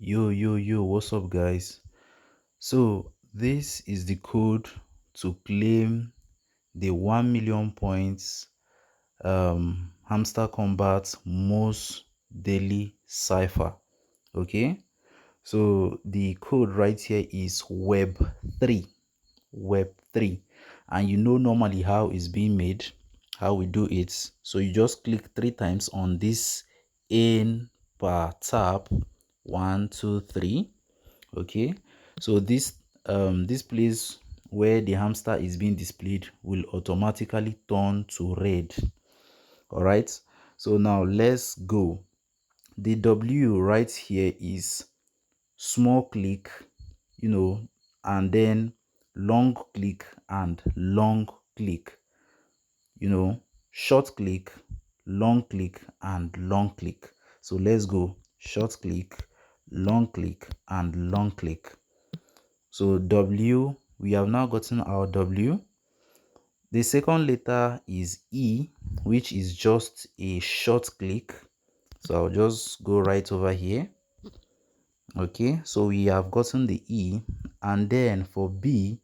Yo, what's up, guys? So, this is the code to claim the 1 million points Hamster Kombat Morse daily cipher. Okay, so the code right here is Web 3. Web 3, and you know normally how it's being made, how we do it. So, you just click 3 times on this in per tab 1 2 3. Okay, so this place where the hamster is being displayed will automatically turn to red. All right, so now let's go. The W right here is small click, and then long click and long click, short click, long click and long click. So let's go. Short click, long click and long click. So W, we have now gotten our W. The second letter is E, which is just a short click. So I'll just go right over here. Okay, so we have gotten the E, and then for B,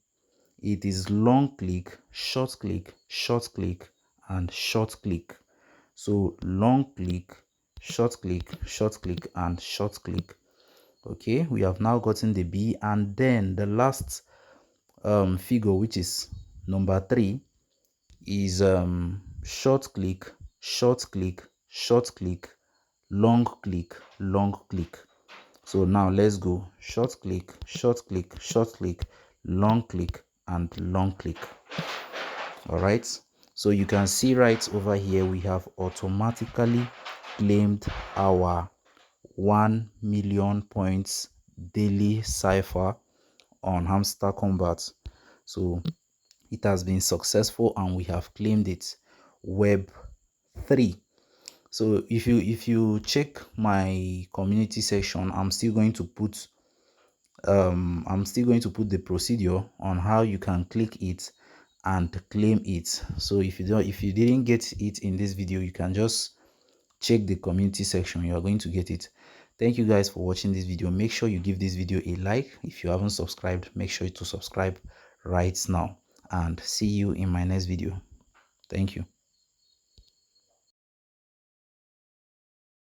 it is long click, short click, short click, and short click. So long click, short click, short click, and short click. Okay, we have now gotten the B, and then the last figure, which is number 3, is short click, short click, short click, long click, long click. So now let's go. Short click, short click, short click, long click and long click. All right, so you can see right over here we have automatically claimed our 1 million points daily cipher on Hamster Kombat. So it has been successful and we have claimed it. Web 3. So if you check my community section, I'm still going to put the procedure on how you can click it and claim it. So if you didn't get it in this video, you can just check the community section. You are going to get it. Thank you guys for watching this video. Make sure you give this video a like. If you haven't subscribed, make sure to subscribe right now, and see you in my next video. Thank you.